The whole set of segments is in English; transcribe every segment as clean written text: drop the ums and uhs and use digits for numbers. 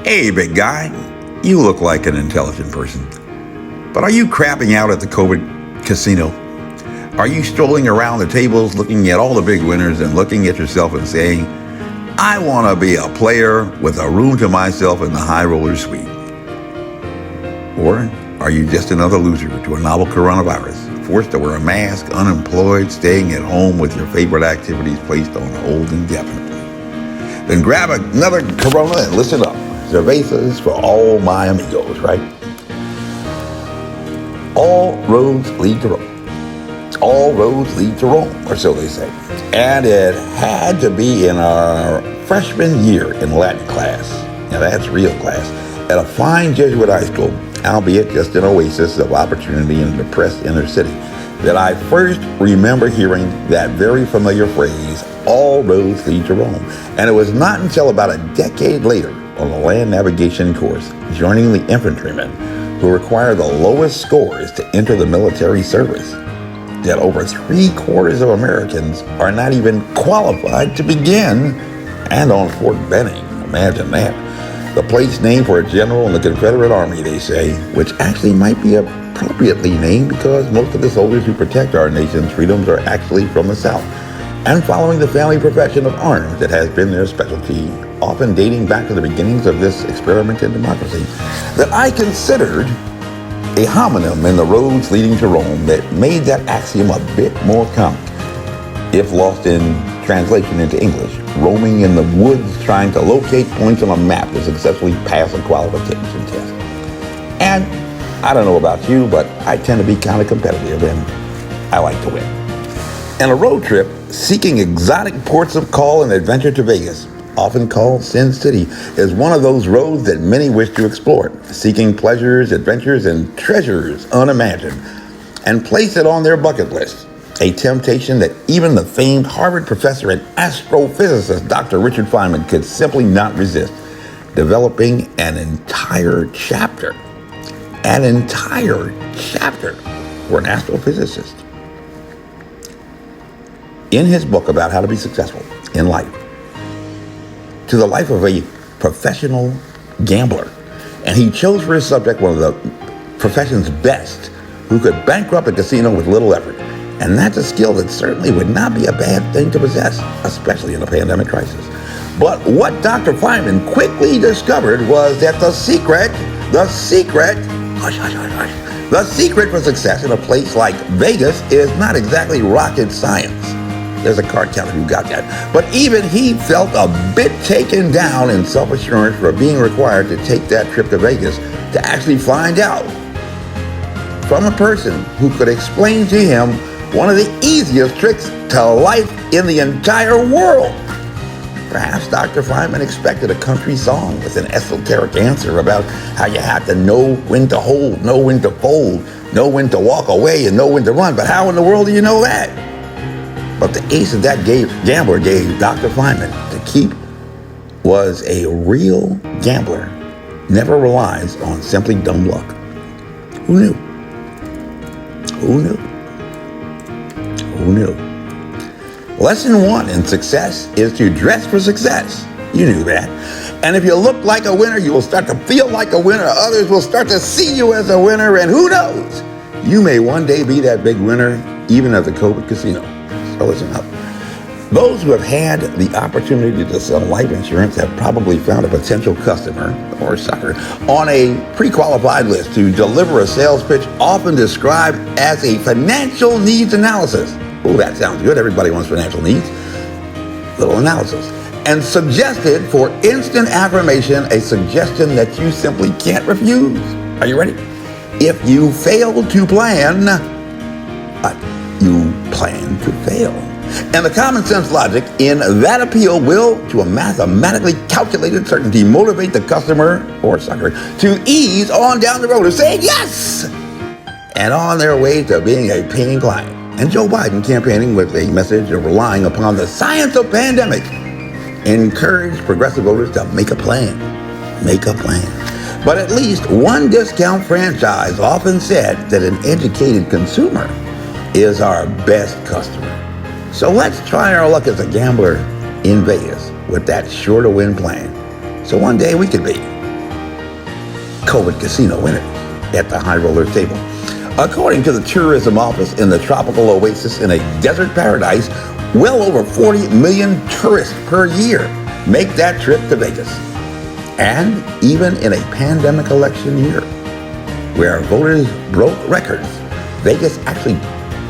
Hey, big guy, you look like an intelligent person. But are you crapping out at the COVID casino? Are you strolling around the tables looking at all the big winners and looking at yourself and saying, I want to be a player with a room to myself in the high roller suite? Or are you just another loser to a novel coronavirus, forced to wear a mask, unemployed, staying at home with your favorite activities placed on hold indefinitely? Then grab another Corona and listen up. Cervezas for all my amigos, right? All roads lead to Rome. All roads lead to Rome, or so they say. And it had to be in our freshman year in Latin class. Now that's real class. At a fine Jesuit high school, albeit just an oasis of opportunity in a depressed inner city, that I first remember hearing that very familiar phrase, all roads lead to Rome. And it was not until about a decade later on a land navigation course, joining the infantrymen who require the lowest scores to enter the military service, that over 3/4 of Americans are not even qualified to begin. And on Fort Benning, imagine that. The place named for a general in the Confederate Army, they say, which actually might be appropriately named because most of the soldiers who protect our nation's freedoms are actually from the South, and following the family profession of arms that has been their specialty, often dating back to the beginnings of this experiment in democracy, that I considered a homonym in the roads leading to Rome that made that axiom a bit more comic, if lost in translation into English, roaming in the woods trying to locate points on a map to successfully pass a qualification test. And I don't know about you, but I tend to be kind of competitive and I like to win. And a road trip seeking exotic ports of call and adventure to Vegas, often called Sin City, is one of those roads that many wish to explore, seeking pleasures, adventures, and treasures unimagined, and place it on their bucket list. A temptation that even the famed Harvard professor and astrophysicist Dr. Richard Feynman could simply not resist, developing an entire chapter for an astrophysicist in his book about how to be successful in life, to the life of a professional gambler. And he chose for his subject one of the profession's best, who could bankrupt a casino with little effort. And that's a skill that certainly would not be a bad thing to possess, especially in a pandemic crisis. But what Dr. Feynman quickly discovered was that the secret for success in a place like Vegas is not exactly rocket science. There's a card counter who got that. But even he felt a bit taken down in self-assurance for being required to take that trip to Vegas to actually find out from a person who could explain to him one of the easiest tricks to life in the entire world. Perhaps Dr. Feynman expected a country song with an esoteric answer about how you have to know when to hold, know when to fold, know when to walk away, and know when to run. But how in the world do you know that? But the ace that gambler gave Dr. Feynman to keep was a real gambler never relies on simply dumb luck. Who knew? Who knew? Who knew? Lesson 1 in success is to dress for success. You knew that. And if you look like a winner, you will start to feel like a winner. Others will start to see you as a winner. And who knows? You may one day be that big winner, even at the COVID casino. So listen up. Those who have had the opportunity to sell life insurance have probably found a potential customer or sucker on a pre-qualified list to deliver a sales pitch often described as a financial needs analysis. Oh, that sounds good. Everybody wants financial needs. Little analysis. And suggested for instant affirmation, a suggestion that you simply can't refuse. Are you ready? If you fail to plan, you plan to fail. And the common sense logic in that appeal will, to a mathematically calculated certainty, motivate the customer or sucker to ease on down the road and say yes, and on their way to being a paying client. And Joe Biden, campaigning with a message of relying upon the science of pandemic, encouraged progressive voters to make a plan. Make a plan. But at least one discount franchise often said that an educated consumer is our best customer. So let's try our luck as a gambler in Vegas with that sure to win plan. So one day we could be COVID casino winner at the high roller table. According to the tourism office in the tropical oasis in a desert paradise, well over 40 million tourists per year make that trip to Vegas. And even in a pandemic election year, where voters broke records, Vegas actually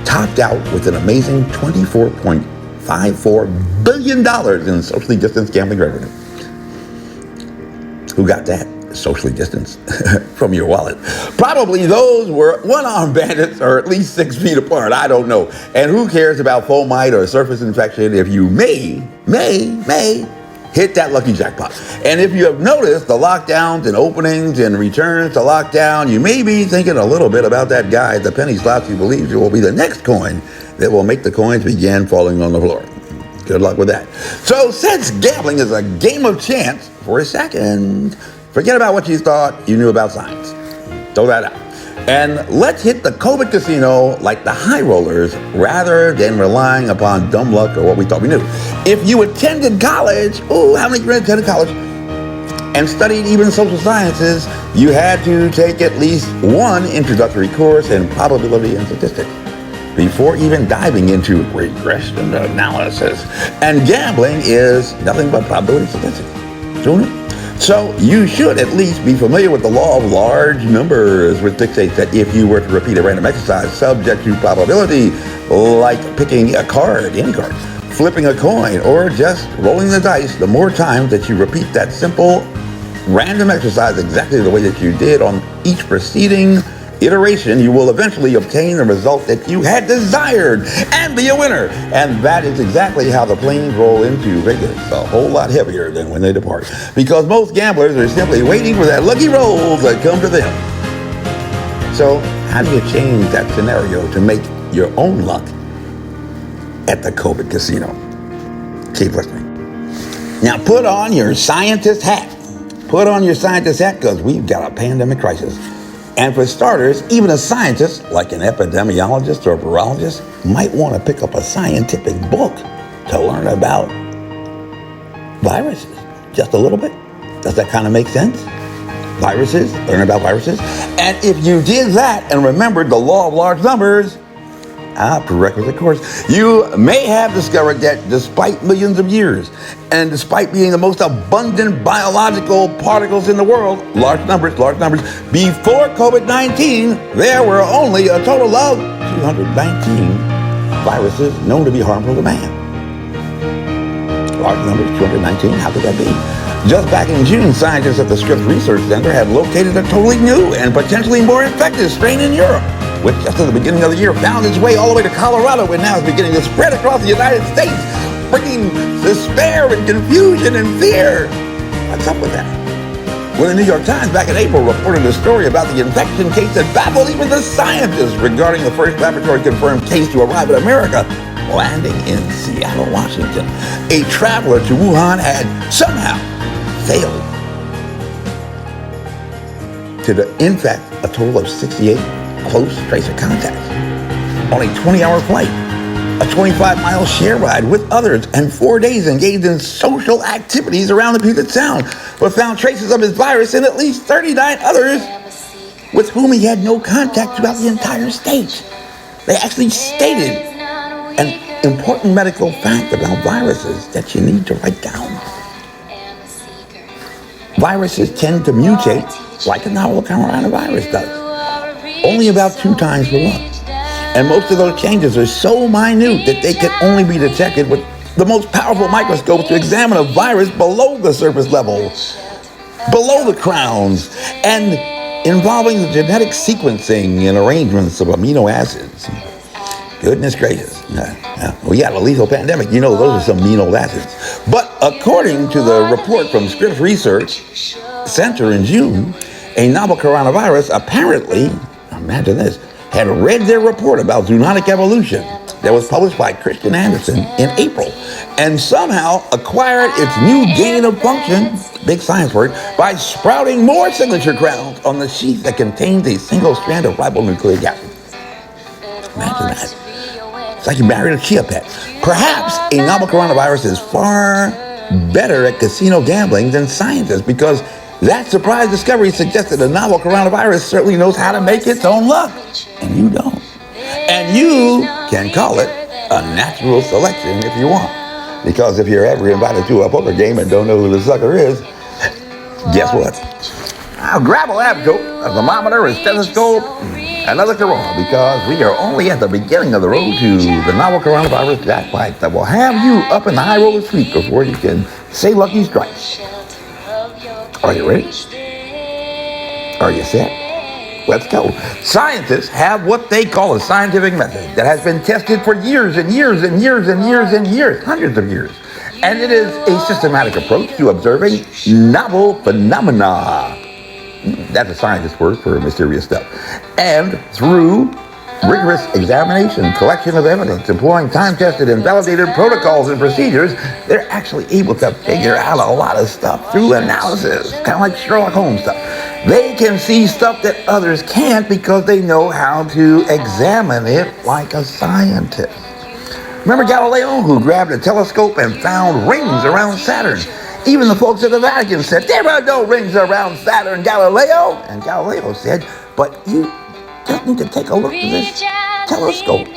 topped out with an amazing $24.54 billion in socially distanced gambling revenue. Who got that? Socially distanced from your wallet. Probably those were one-armed bandits or at least 6 feet apart. I don't know. And who cares about fomite or surface infection if you may hit that lucky jackpot. And if you have noticed the lockdowns and openings and returns to lockdown, you may be thinking a little bit about that guy at the penny slots who believes it will be the next coin that will make the coins begin falling on the floor. Good luck with that. So since gambling is a game of chance, for a second, forget about what you thought you knew about science. Throw that out. And let's hit the COVID casino like the high rollers rather than relying upon dumb luck or what we thought we knew. If you attended college, how many people attended college and studied even social sciences, you had to take at least one introductory course in probability and statistics before even diving into regression analysis. And gambling is nothing but probability statistics. So you should at least be familiar with the law of large numbers, which dictates that if you were to repeat a random exercise subject to probability, like picking a card, any card, flipping a coin, or just rolling the dice, the more times that you repeat that simple random exercise exactly the way that you did on each preceding iteration, you will eventually obtain the result that you had desired and be a winner. And that is exactly how the planes roll into Vegas, a whole lot heavier than when they depart. Because most gamblers are simply waiting for that lucky roll to come to them. So how do you change that scenario to make your own luck at the COVID casino? Keep listening. Now put on your scientist hat. Put on your scientist hat because we've got a pandemic crisis. And for starters, even a scientist, like an epidemiologist or virologist, might want to pick up a scientific book to learn about viruses. Just a little bit. Does that kind of make sense? Viruses, learn about viruses. And if you did that and remembered the law of large numbers, prerequisite course, you may have discovered that despite millions of years, and despite being the most abundant biological particles in the world, large numbers, before COVID-19, there were only a total of 219 viruses known to be harmful to man. Large numbers, 219, how could that be? Just back in June, scientists at the Scripps Research Center had located a totally new and potentially more infectious strain in Europe, which just at the beginning of the year found its way all the way to Colorado and now is beginning to spread across the United States, bringing despair and confusion and fear. What's up with that? When the New York Times back in April reported a story about the infection case that baffled even the scientists regarding the first laboratory-confirmed case to arrive in America, landing in Seattle, Washington, a traveler to Wuhan had somehow failed to infect a total of 68 close tracer contacts on a 20-hour flight, a 25-mile share ride with others, and 4 days engaged in social activities around the Puget Sound, but found traces of his virus in at least 39 others with whom he had no contact throughout the entire state. They actually stated an important medical fact about viruses that you need to write down. Viruses tend to mutate like a novel coronavirus does, only about 2 times per month. And most of those changes are so minute that they can only be detected with the most powerful microscopes to examine a virus below the surface level, below the crowns, and involving the genetic sequencing and arrangements of amino acids. Goodness gracious. We got a lethal pandemic. You know, those are some mean old acids. But according to the report from Scripps Research Center in June, a novel coronavirus apparently, imagine this, had read their report about zoonotic evolution that was published by Christian Anderson in April and somehow acquired its new gain of function, big science word, by sprouting more signature crowns on the sheath that contains a single strand of ribonucleic acid. Imagine that. It's like you married a chia pet. Perhaps a novel coronavirus is far better at casino gambling than scientists because That surprise discovery suggested the novel coronavirus certainly knows how to make its own luck, and you don't. And you can call it a natural selection if you want. Because if you're ever invited to a poker game and don't know who the sucker is, guess what? I'll grab a lab coat, a thermometer, a stethoscope, and another corona, because we are only at the beginning of the road to the novel coronavirus jackpot that will have you up in the high roller suite before you can say lucky strikes. Are you ready? Are you set? Let's go. Scientists have what they call a scientific method that has been tested for years and years and years and years and years, hundreds of years. And it is a systematic approach to observing novel phenomena. That's a scientist word for mysterious stuff. And through rigorous examination, collection of evidence, employing time-tested and validated protocols and procedures, they're actually able to figure out a lot of stuff through analysis, kind of like Sherlock Holmes stuff. They can see stuff that others can't because they know how to examine it like a scientist. Remember Galileo, who grabbed a telescope and found rings around Saturn? Even the folks at the Vatican said, there are no rings around Saturn, Galileo. And Galileo said, but you just need to take a look at this telescope.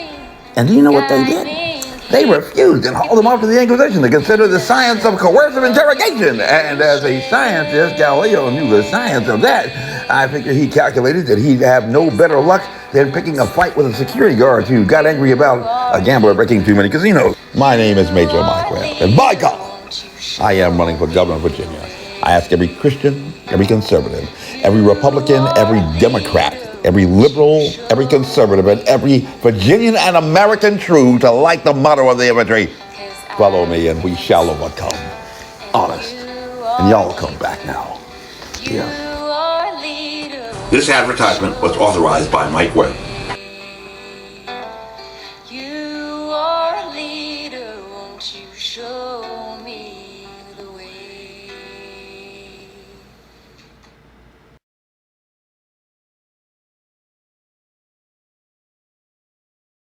And do you know what they did? They refused and hauled him off to the Inquisition to consider the science of coercive interrogation. And as a scientist, Galileo knew the science of that. I figure he calculated that he'd have no better luck than picking a fight with a security guard who got angry about a gambler breaking too many casinos. My name is Major Mike Webb, and by God, I am running for governor of Virginia. I ask every Christian, every conservative, every Republican, every Democrat, every liberal, every conservative, and every Virginian and American true to like the motto of the imagery. Follow me and we shall overcome. Honest. And y'all come back now. Yeah. This advertisement was authorized by Mike Webb. You are a leader, won't you show